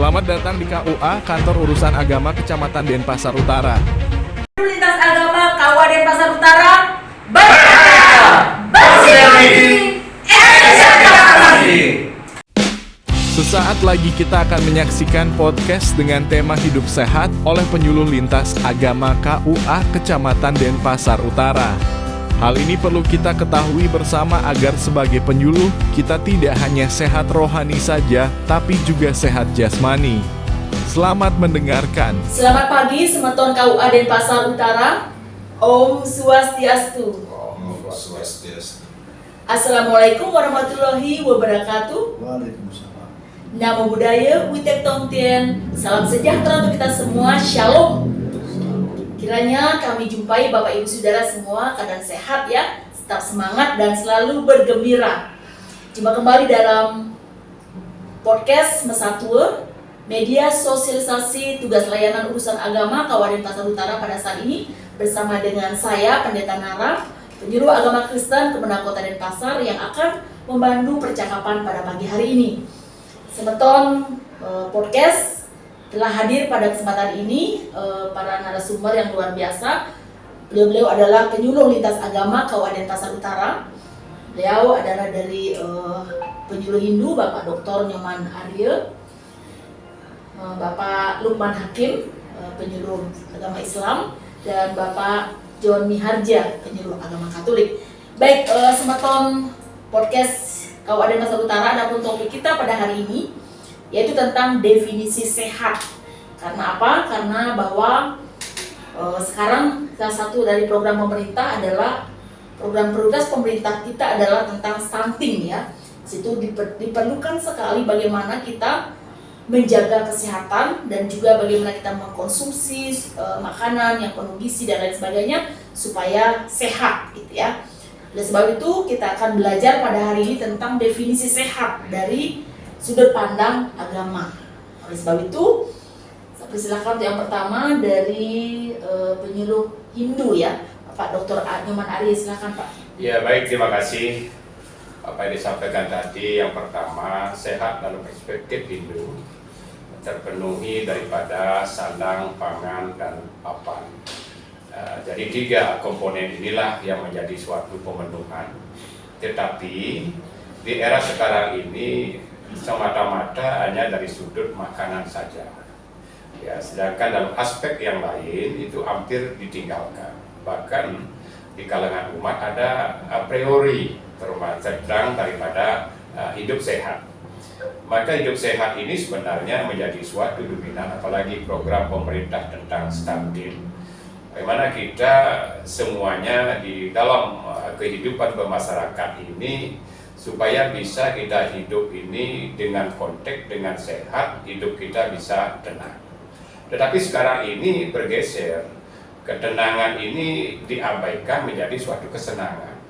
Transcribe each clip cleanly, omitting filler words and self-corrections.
Selamat datang di KUA, Kantor Urusan Agama Kecamatan Denpasar Utara. Lintas Agama KUA Denpasar Utara berkata, bersih, Sesaat lagi kita akan menyaksikan podcast dengan tema Hidup Sehat oleh penyuluh lintas agama KUA Kecamatan Denpasar Utara. Hal ini perlu kita ketahui bersama agar sebagai penyuluh kita tidak hanya sehat rohani saja, tapi juga sehat jasmani. Selamat mendengarkan. Selamat pagi semeton KUA Denpasar Utara. Om Swastiastu. Om Swastiastu. Assalamualaikum warahmatullahi wabarakatuh. Waalaikumsalam. Namo Buddhaya, Witek Tongtien. Salam sejahtera untuk kita semua. Shalom. Kiranya kami jumpai Bapak Ibu Saudara semua keadaan sehat ya, tetap semangat dan selalu bergembira. Jumpa kembali dalam podcast Mesatua, media sosialisasi tugas layanan urusan agama KUA Denpasar Utara pada saat ini bersama dengan saya Pendeta Nara, penyuluh agama Kristen Kemenak Kota Denpasar yang akan membantu percakapan pada pagi hari ini. Semeton podcast telah hadir pada kesempatan ini para narasumber yang luar biasa. Beliau adalah penyuluh lintas agama KUA Denpasar Utara. Beliau adalah dari penyuluh Hindu, Bapak Dr. Nyoman Arya, Bapak Lukman Hakim, penyuluh agama Islam, dan Bapak John Miharja, penyuluh agama Katolik. Baik, semeton podcast KUA Denpasar Utara, adapun topik kita pada hari ini yaitu tentang definisi sehat. Karena apa? Karena bahwa sekarang salah satu dari program pemerintah adalah program prioritas pemerintah kita adalah tentang stunting ya. Situ diperlukan sekali bagaimana kita menjaga kesehatan dan juga bagaimana kita mengkonsumsi makanan yang penuh gizi dan lain sebagainya supaya sehat gitu ya. Oleh sebab itu kita akan belajar pada hari ini tentang definisi sehat dari sudut pandang agama. Oleh sebab itu saya persilakan untuk yang pertama dari penyuluh Hindu ya, Pak Dr. Nyoman Arya, silakan Pak. Ya baik, terima kasih. Apa yang disampaikan tadi, yang pertama sehat dalam perspektif Hindu terpenuhi daripada sandang, pangan, dan papan. Jadi 3 komponen inilah yang menjadi suatu pemenuhan. Tetapi di era sekarang ini semata-mata hanya dari sudut makanan saja. Ya, sedangkan dalam aspek yang lain itu hampir ditinggalkan. Bahkan di kalangan umat ada a priori tentang daripada hidup sehat. Maka hidup sehat ini sebenarnya menjadi suatu dominan, apalagi program pemerintah tentang stunting. Bagaimana kita semuanya di dalam kehidupan bermasyarakat ini supaya bisa kita hidup ini dengan konteks, dengan sehat, hidup kita bisa tenang. Tetapi sekarang ini bergeser, ketenangan ini diabaikan menjadi suatu kesenangan.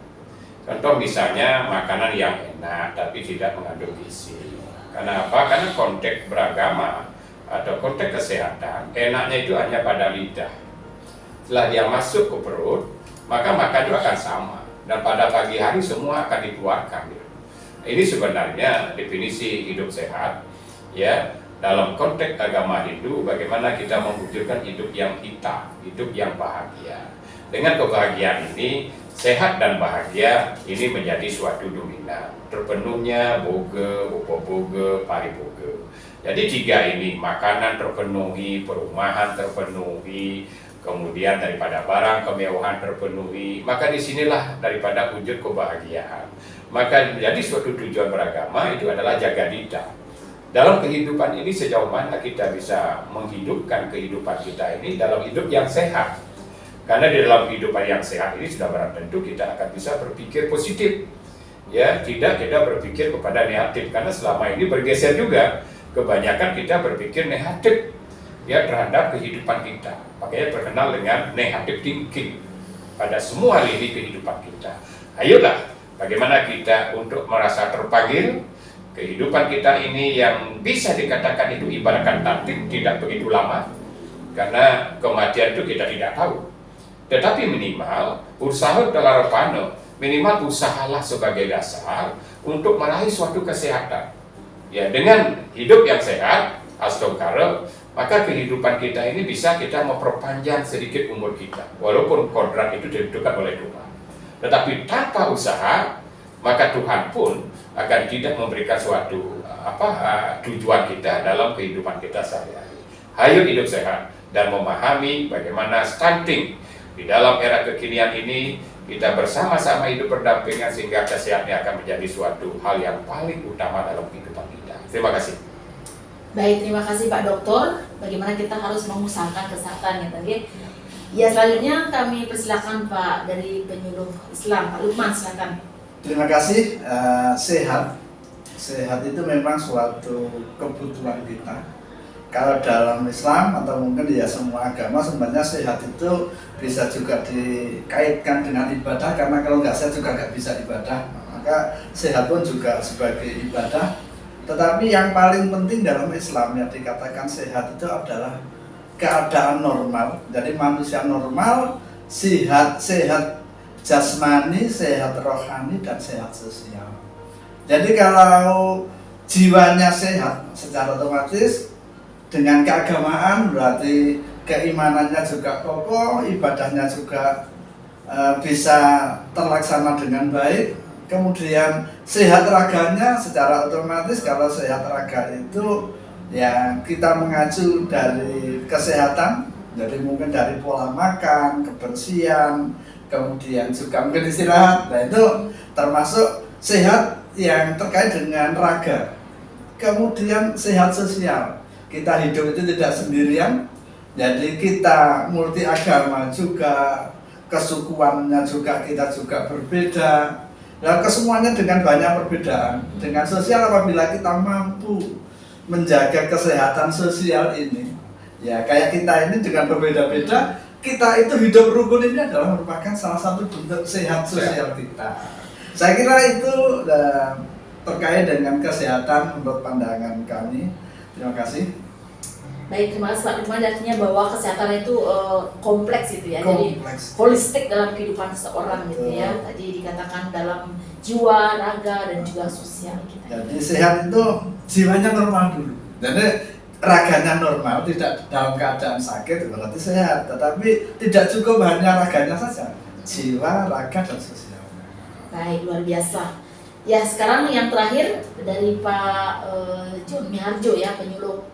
Contoh misalnya makanan yang enak tapi tidak mengandung gizi. Karena apa? Karena konteks beragama atau konteks kesehatan, enaknya itu hanya pada lidah. Setelah dia masuk ke perut, maka makan itu akan sama. Dan pada pagi hari semua akan dikeluarkan. Ini sebenarnya definisi hidup sehat. Ya, dalam konteks agama Hindu, bagaimana kita mewujudkan hidup yang hitam, hidup yang bahagia. Dengan kebahagiaan ini, sehat dan bahagia ini menjadi suatu dominan. Terpenuhnya boga, upaboga, pariboga. Jadi 3 ini, makanan terpenuhi, perumahan terpenuhi, kemudian daripada barang kemewahan terpenuhi, maka disinilah daripada wujud kebahagiaan. Maka jadi suatu tujuan beragama itu adalah jaga dita. Dalam kehidupan ini sejauh mana kita bisa menghidupkan kehidupan kita ini dalam hidup yang sehat. Karena di dalam kehidupan yang sehat ini sudah barang tentu kita akan bisa berpikir positif. Ya, tidak kita berpikir kepada negatif, karena selama ini bergeser juga kebanyakan kita berpikir negatif ya terhadap kehidupan kita. Makanya terkenal dengan negative thinking pada semua lini kehidupan kita. Ayolah, bagaimana kita untuk merasa terpanggil kehidupan kita ini yang bisa dikatakan itu ibaratkan taktik tidak begitu lama, karena kematian itu kita tidak tahu. Tetapi minimal usaha telah repano, minimal usahalah sebagai dasar untuk meraih suatu kesehatan. Ya, dengan hidup yang sehat, astongkara, maka kehidupan kita ini bisa kita memperpanjang sedikit umur kita, walaupun kodrat itu ditentukan oleh Tuhan. Tetapi tanpa usaha, maka Tuhan pun akan tidak memberikan suatu tujuan kita dalam kehidupan kita sehari-hari. Hayo hidup sehat dan memahami bagaimana stunting di dalam era kekinian ini. Kita bersama-sama hidup berdampingan sehingga kesehatan akan menjadi suatu hal yang paling utama dalam kehidupan kita. Terima kasih. Baik, terima kasih Pak Dokter. Bagaimana kita harus mengusahakan kesehatan ya tadi. Ya, selanjutnya kami persilakan Pak dari penyuluh Islam, Pak Lukman, silakan. Terima kasih. Sehat itu memang suatu kebutuhan kita. Kalau dalam Islam atau mungkin ya semua agama, sebenarnya sehat itu bisa juga dikaitkan dengan ibadah, karena kalau nggak sehat juga nggak bisa ibadah. Maka sehat pun juga sebagai ibadah. Tetapi yang paling penting dalam Islam yang dikatakan sehat itu adalah keadaan normal. Jadi manusia normal, sehat jasmani, sehat rohani, dan sehat sosial. Jadi kalau jiwanya sehat, secara otomatis dengan keagamaan berarti keimanannya juga kokoh, ibadahnya juga bisa terlaksana dengan baik. Kemudian sehat raganya, secara otomatis kalau sehat raga itu ya kita mengacu dari kesehatan, jadi mungkin dari pola makan, kebersihan, kemudian juga mungkin istirahat. Nah itu termasuk sehat yang terkait dengan raga. Kemudian sehat sosial, kita hidup itu tidak sendirian, jadi kita multi agama juga, kesukuannya juga kita juga berbeda. Nah, kesemuanya dengan banyak perbedaan. Dengan sosial, apabila kita mampu menjaga kesehatan sosial ini, ya kayak kita ini dengan berbeda-beda, kita itu hidup rukun ini adalah merupakan salah satu bentuk sehat sosial kita. Saya kira itu terkait dengan kesehatan menurut pandangan kami. Terima kasih. Baik, terima kasih Pak Lukman. Artinya bahwa kesehatan itu kompleks gitu ya, Kompleks. jadi holistik dalam kehidupan seseorang gitu ya. Tadi dikatakan dalam jiwa, raga, dan juga sosial kita. Jadi sehat itu jiwanya normal dulu. Jadi raganya normal, tidak dalam keadaan sakit berarti sehat. Tetapi tidak cukup hanya raganya saja, jiwa, raga, dan sosial. Baik, luar biasa. Ya, sekarang yang terakhir dari Pak John Miharjo ya, penyuluh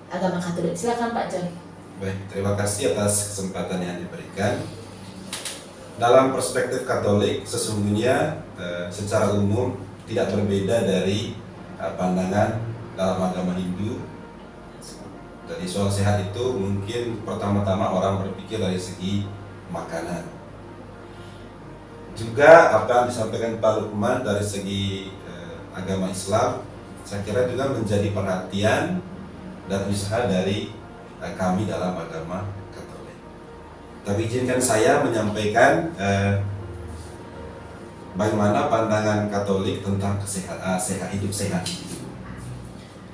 agama Katolik. Silakan Pak John. Baik, terima kasih atas kesempatan yang diberikan. Dalam perspektif Katolik, sesungguhnya secara umum tidak berbeda dari pandangan dalam agama Hindu. Dari soal sehat itu mungkin pertama-tama orang berpikir dari segi makanan. Juga apa yang disampaikan Pak Lukman dari segi agama Islam, saya kira juga menjadi perhatian dan usaha dari kami dalam agama Katolik. Tapi izinkan saya menyampaikan bagaimana pandangan Katolik tentang hidup sehat.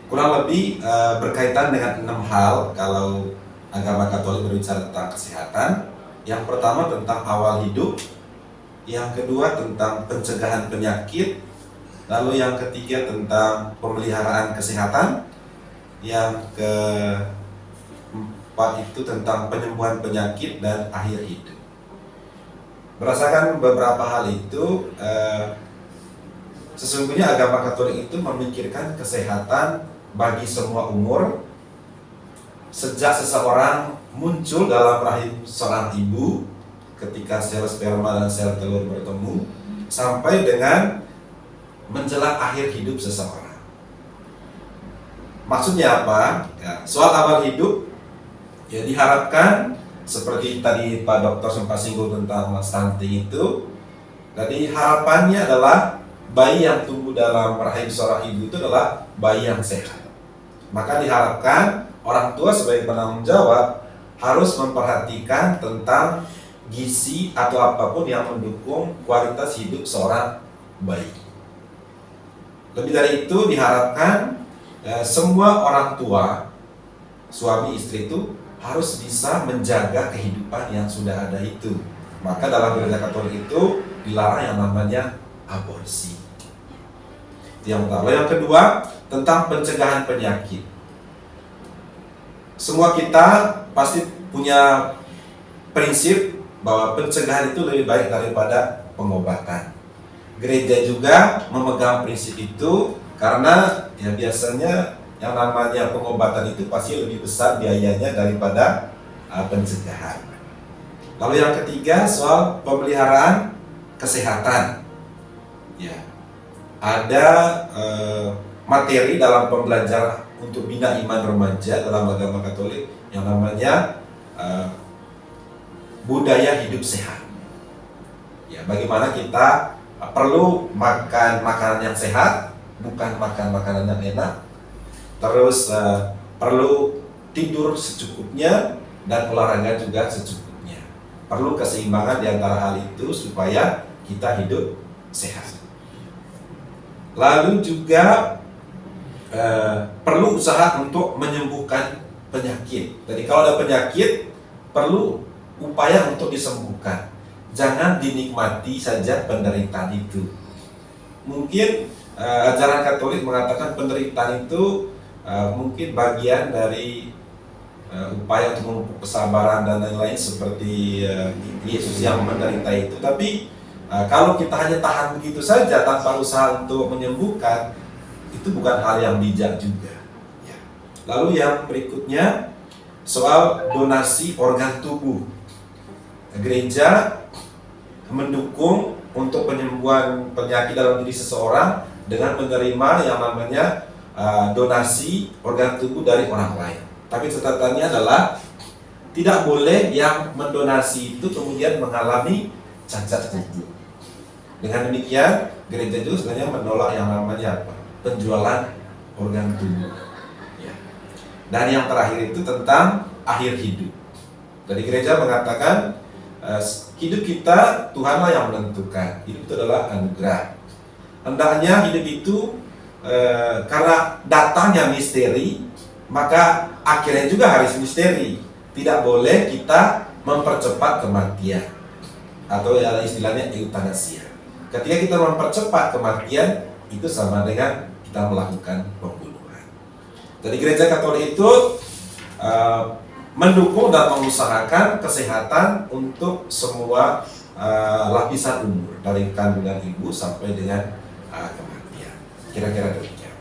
Kurang lebih berkaitan dengan 6 hal kalau agama Katolik berbicara tentang kesehatan. Yang pertama tentang awal hidup, yang kedua tentang pencegahan penyakit, lalu yang ketiga tentang pemeliharaan kesehatan, yang keempat itu tentang penyembuhan penyakit dan akhir hidup. Berdasarkan beberapa hal itu, sesungguhnya agama Katolik itu memikirkan kesehatan bagi semua umur, sejak seseorang muncul dalam rahim seorang ibu ketika sel sperma dan sel telur bertemu sampai dengan menjelang akhir hidup seseorang. Maksudnya apa? Ya, soal awal hidup ya diharapkan seperti tadi Pak Dokter sempat singgung tentang stunting itu. Jadi harapannya adalah bayi yang tumbuh dalam rahim seorang ibu itu adalah bayi yang sehat. Maka diharapkan orang tua sebagai penanggung jawab harus memperhatikan tentang gizi atau apapun yang mendukung kualitas hidup seorang bayi. Lebih dari itu diharapkan semua orang tua, suami istri itu harus bisa menjaga kehidupan yang sudah ada itu. Maka dalam gereja Katolik itu dilarang yang namanya aborsi. Yang pertama. Yang kedua tentang pencegahan penyakit. semua kita pasti punya prinsip bahwa pencegahan itu lebih baik daripada pengobatan. Gereja juga memegang prinsip itu karena ya biasanya yang namanya pengobatan itu pasti lebih besar biayanya daripada pencegahan. Lalu yang ketiga soal pemeliharaan kesehatan. Ya, ada materi dalam pembelajaran untuk bina iman remaja dalam agama Katolik yang namanya budaya hidup sehat. Ya, bagaimana kita perlu makan makanan yang sehat, bukan makan makanan yang enak. Terus perlu tidur secukupnya dan olahraga juga secukupnya. Perlu keseimbangan di antara hal itu supaya kita hidup sehat. Lalu juga perlu usaha untuk menyembuhkan penyakit. Jadi kalau ada penyakit perlu upaya untuk disembuhkan. Jangan dinikmati saja penderitaan itu. Mungkin ajaran Katolik mengatakan penderitaan itu mungkin bagian dari upaya untuk memupuk kesabaran dan lain-lain seperti Yesus yang menderita itu. Tapi kalau kita hanya tahan begitu saja tanpa usaha untuk menyembuhkan, itu bukan hal yang bijak juga. Ya. Lalu yang berikutnya soal donasi organ tubuh. Gereja mendukung untuk penyembuhan penyakit dalam diri seseorang dengan menerima yang namanya donasi organ tubuh dari orang lain. Tapi catatannya adalah tidak boleh yang mendonasi itu kemudian mengalami cacat tubuh. Dengan demikian, gereja juga sebenarnya menolak yang namanya penjualan organ tubuh. Ya. Dan yang terakhir itu tentang akhir hidup. Jadi gereja mengatakan hidup kita Tuhanlah yang menentukan. Hidup itu adalah anugerah. Hendaknya hidup itu karena datangnya misteri, maka akhirnya juga harus misteri. Tidak boleh kita mempercepat kematian atau ya istilahnya eutanasia. Ketika kita mempercepat kematian, itu sama dengan kita melakukan pembunuhan. Jadi gereja Katolik itu mendukung dan mengusahakan kesehatan untuk semua lapisan umur, dari kandungan ibu sampai dengan kematian. Kira-kira demikian.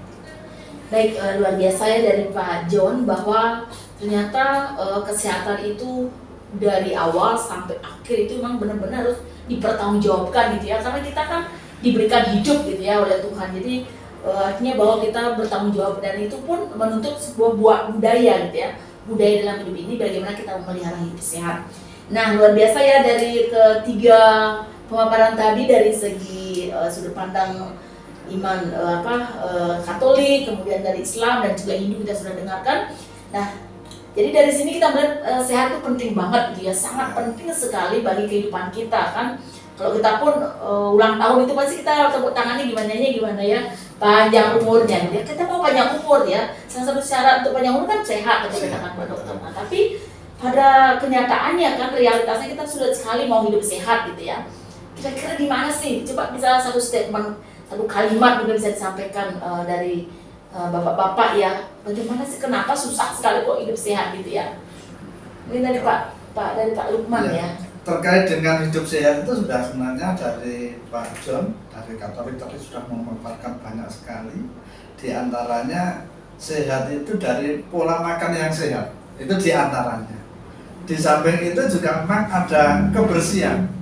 Baik, luar biasa ya dari Pak John bahwa ternyata kesehatan itu dari awal sampai akhir itu memang benar-benar harus dipertanggungjawabkan gitu ya, karena kita kan diberikan hidup gitu ya oleh Tuhan. Jadi artinya bahwa kita bertanggung jawab, dan itu pun menuntut sebuah budaya gitu ya, budaya dalam hidup ini bagaimana kita memelihara hidup sehat. Nah, luar biasa ya dari ketiga pemaparan tadi dari segi sudut pandang iman Katolik, kemudian dari Islam dan juga Hindu kita sudah dengarkan. Nah, jadi dari sini kita melihat sehat itu penting banget gitu ya, sangat penting sekali bagi kehidupan kita kan. Kalau kita pun ulang tahun itu pasti kita tepuk tangannya gimana ya, panjang umurnya gitu ya. Kita mau panjang umur ya, salah satu syarat untuk panjang umur kan sehat gitu katakan Pak Dokter. Nah, tapi pada kenyataannya kan realitasnya kita sudah sekali mau hidup sehat gitu ya. Kira-kira gimana sih? Coba bisa satu statement, satu kalimat juga bisa disampaikan dari bapak-bapak ya, bagaimana sih, kenapa susah sekali kok hidup sehat gitu ya? Ini dari Pak Lukman ya. Terkait dengan hidup sehat itu sudah sebenarnya dari Pak John, dari Katolik tadi sudah memaparkan banyak sekali. Di antaranya sehat itu dari pola makan yang sehat, itu di antaranya. Di samping itu juga memang ada kebersihan.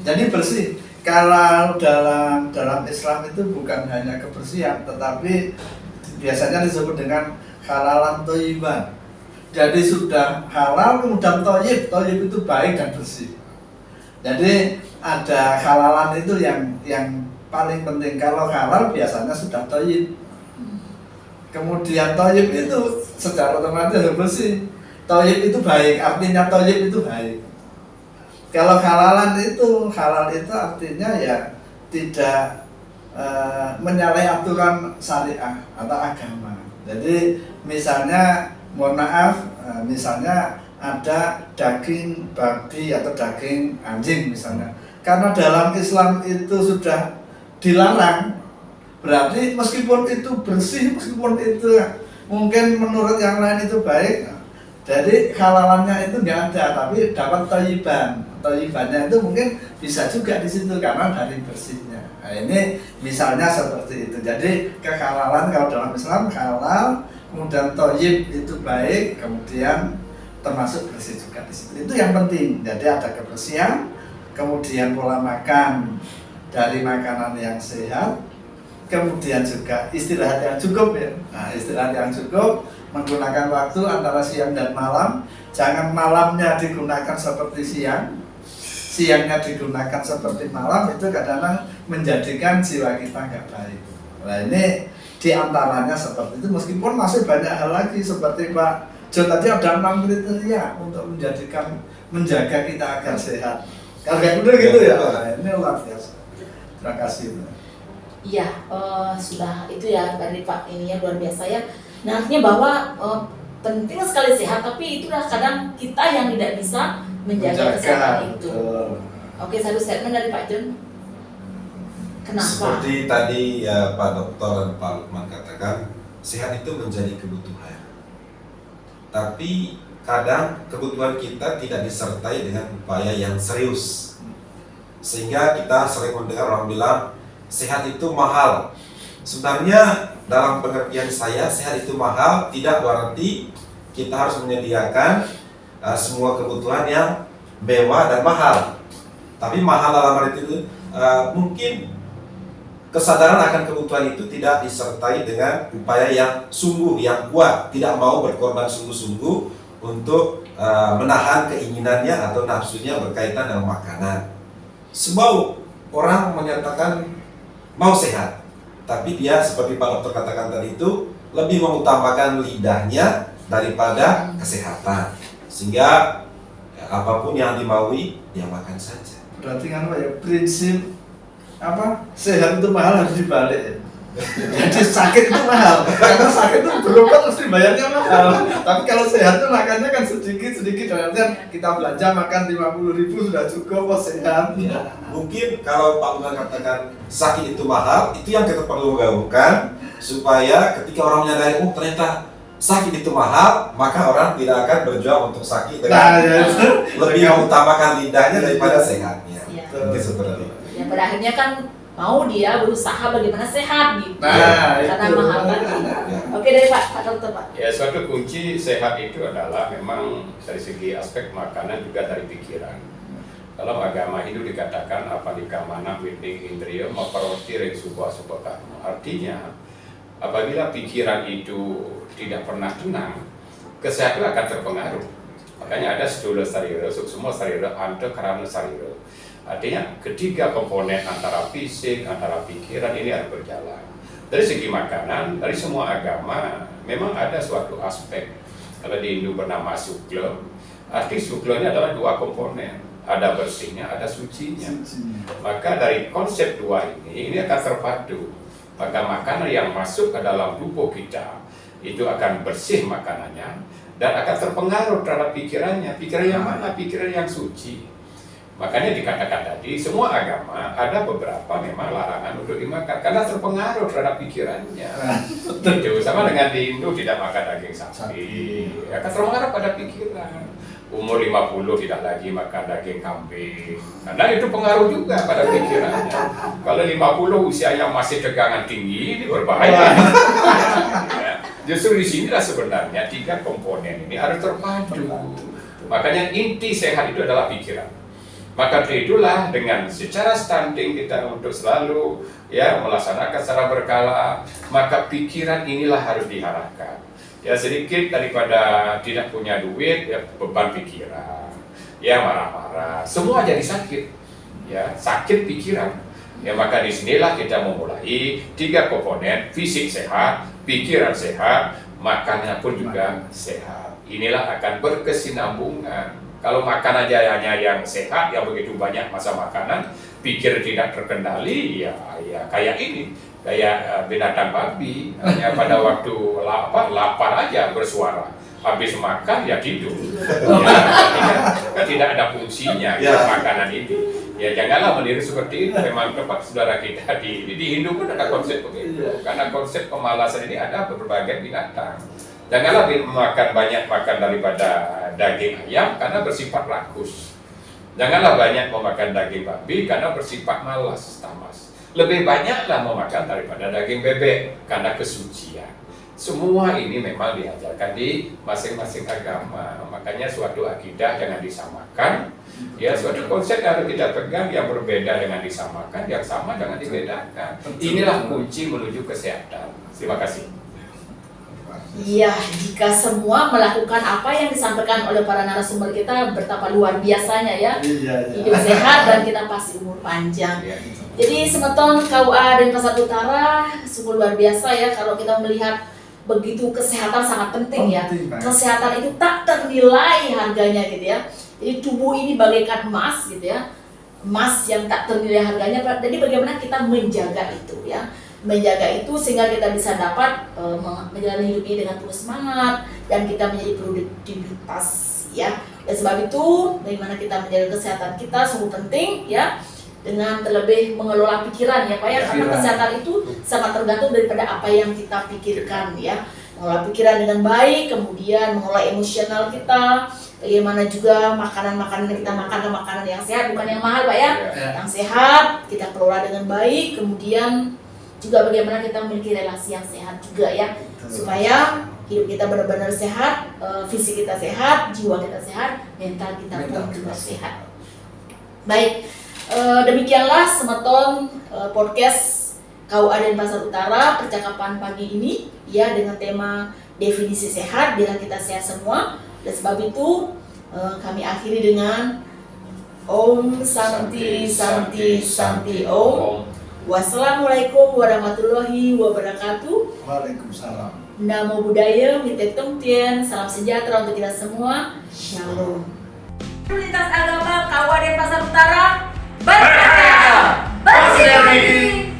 Jadi bersih. Kalau dalam Islam itu bukan hanya kebersihan, tetapi biasanya disebut dengan halalan thayyiban. Jadi sudah halal kemudian thayyib, thayyib itu baik dan bersih. Jadi ada halalan itu yang paling penting. Kalau halal biasanya sudah thayyib. Kemudian thayyib itu secara otomatis bersih. Thayyib itu baik, artinya thayyib itu baik. Kalau halal itu artinya ya tidak menyalahi aturan syariah atau agama. Jadi misalnya, mohon maaf, misalnya ada daging babi atau daging anjing misalnya. Karena dalam Islam itu sudah dilarang, berarti meskipun itu bersih, meskipun itu mungkin menurut yang lain itu baik, Jadi halalannya itu nggak ada, tapi dapat thayyiban. Thayyibannya itu mungkin bisa juga di situ karena dari bersihnya. Nah, ini misalnya seperti itu. Jadi kehalalan kalau dalam Islam halal, kemudian thayyib itu baik, kemudian termasuk bersih juga di situ. Itu yang penting. Jadi ada kebersihan, kemudian pola makan dari makanan yang sehat, kemudian juga istirahat yang cukup ya. Nah, istirahat yang cukup, menggunakan waktu antara siang dan malam. Jangan malamnya digunakan seperti siang, siangnya digunakan seperti malam, itu kadang-kadang menjadikan jiwa kita nggak baik. Nah ini diantaranya seperti itu, meskipun masih banyak hal lagi seperti Pak John tadi ada 6 kriteria untuk menjaga kita agar sehat. Kalau kayak gitu ya, nah, ini luar biasa. Terima kasih. Iya, sudah itu ya dari Pak ininya luar biasa ya. Nah artinya bahwa penting sekali sehat, tapi itulah kadang kita yang tidak bisa menjaga kesehatan itu. Oke, satu statement dari Pak John. Kenapa? Seperti tadi ya Pak Dokter dan Pak Lukman katakan, sehat itu menjadi kebutuhan. Tapi kadang kebutuhan kita tidak disertai dengan upaya yang serius. Sehingga kita sering mendengar orang bilang sehat itu mahal. Sebenarnya dalam pengertian saya, sehat itu mahal tidak berarti kita harus menyediakan semua kebutuhan yang mewah dan mahal. Tapi mahal dalam arti itu mungkin kesadaran akan kebutuhan itu tidak disertai dengan upaya yang sungguh, yang kuat, tidak mau berkorban sungguh-sungguh untuk menahan keinginannya atau nafsunya berkaitan dengan makanan. Semua orang menyatakan mau sehat, tapi dia seperti Pak Dokter katakan tadi itu lebih mengutamakan lidahnya daripada kesehatan, sehingga ya, apapun yang dimaui dia makan saja. Berarti kan Pak ya, prinsip apa sehat itu mahal harus dibalik ya. Jadi sakit itu mahal, karena sakit itu berobat terus dibayarnya mahal. Tapi kalau sehat itu makannya kan sedikit-sedikit, dan kita belanja makan 50.000 sudah cukup, kok sehat. Ya, mungkin kalau Pak Lukman katakan sakit itu mahal, itu yang kita perlu gaungkan supaya ketika orang menyadari ternyata sakit itu mahal, maka orang tidak akan berjuang untuk sakit dengan lebih mengutamakan lidahnya daripada sehatnya. Mungkin seperti itu. Ya pada akhirnya kan mau dia berusaha bagaimana sehat gitu. Nah, karena itu. mahal tadi. Oke dari Pak Dokter Pak. Ya, suatu kunci sehat itu adalah memang dari segi aspek makanan juga dari pikiran. Dalam agama Hindu dikatakan apalikamana viding indriya maparoti ring subha subha. Artinya apabila pikiran itu tidak pernah tenang, kesehatan akan terpengaruh. Makanya ada sedulur sarira, semua sarira, anta karana sarira. Artinya ketiga komponen antara fisik, antara pikiran ini harus berjalan. Dari segi makanan, dari semua agama memang ada suatu aspek. Kalau di Hindu bernama sukla, arti sukla ini adalah dua komponen. Ada bersihnya, ada sucinya. Maka dari konsep dua ini akan terpadu. Maka makanan yang masuk ke dalam tubuh kita itu akan bersih makanannya dan akan terpengaruh terhadap pikirannya. Pikiran yang mana? Pikiran yang suci. Makanya dikatakan tadi, semua agama ada beberapa memang larangan untuk dimakan karena terpengaruh terhadap pikirannya. Itu sama dengan di Hindu tidak makan daging sapi, akan terpengaruh pada pikiran. Umur 50 tidak lagi makan daging kambing, karena itu pengaruh juga pada pikirannya. Kalau 50 usia yang masih tegangan tinggi, ini berbahaya. Justru di sinilah sebenarnya tiga komponen ini harus terpadu. Makanya inti sehat itu adalah pikiran. Maka itulah dengan secara stunting kita untuk selalu ya melaksanakan secara berkala, maka pikiran inilah harus diarahkan. Ya sedikit daripada tidak punya duit, ya beban pikiran, ya marah-marah, semua jadi sakit, ya sakit pikiran. Ya maka disinilah kita memulai tiga komponen, fisik sehat, pikiran sehat, makannya pun juga sehat. Inilah akan berkesinambungan. Kalau makan aja hanya yang sehat, yang begitu banyak masa makanan, pikir tidak terkendali, ya kayak ini, kayak binatang babi, hanya pada waktu lapar aja bersuara, habis makan ya tidur, ya, tidak ada fungsinya makanan ini. Ya janganlah meniru seperti itu. Memang tempat saudara kita di Hindu pun ada konsep begitu, karena konsep pemalasan ini ada berbagai binatang. Janganlah makan daripada daging ayam karena bersifat rakus. Janganlah banyak memakan daging babi karena bersifat malas, tamas. Lebih banyaklah memakan daripada daging bebek karena kesucian. Semua ini memang diajarkan di masing-masing agama. Makanya suatu akidah jangan disamakan. Ya, suatu konsep harus kita pegang, yang berbeda dengan disamakan, yang sama jangan dibedakan. Inilah kunci menuju kesehatan. Terima kasih. Iya, jika semua melakukan apa yang disampaikan oleh para narasumber kita, betapa luar biasanya ya. Iya. Hidup sehat dan kita pasti umur panjang. Ya. Jadi Semeton KUA Denpasar Utara sungguh luar biasa ya kalau kita melihat begitu kesehatan sangat penting ya. Penting, Pak. Kesehatan itu tak ternilai harganya gitu ya. Jadi tubuh ini bagaikan emas gitu ya. Emas yang tak ternilai harganya. Jadi bagaimana kita menjaga itu ya. Menjaga itu sehingga kita bisa dapat menjalani hidup ini dengan penuh semangat dan kita menjadi produktivitas ya. Dan sebab itu bagaimana kita menjaga kesehatan kita sungguh penting ya, dengan terlebih mengelola pikiran ya Pak ya, karena kesehatan itu sangat tergantung daripada apa yang kita pikirkan ya. Mengelola pikiran dengan baik, kemudian mengelola emosional kita, bagaimana juga makanan-makanan yang kita makan, makanan yang sehat bukan yang mahal Pak ya, yang sehat kita kelola dengan baik, kemudian juga bagaimana kita memiliki relasi yang sehat juga ya, supaya hidup kita benar-benar sehat, fisik kita sehat, jiwa kita sehat, mental kita pun juga sehat. Baik, demikianlah Semeton podcast KUA Denpasar Utara percakapan pagi ini ya, dengan tema definisi sehat biar kita sehat semua. Dan sebab itu kami akhiri dengan Om Santi Santi Santi Om. Wassalamualaikum warahmatullahi wabarakatuh. Waalaikumsalam. Namo Buddhaya, Mite Tongtien, salam sejahtera untuk kita semua. Shalom. Lintas Agama KUA Denpasar Utara berkata, bersih,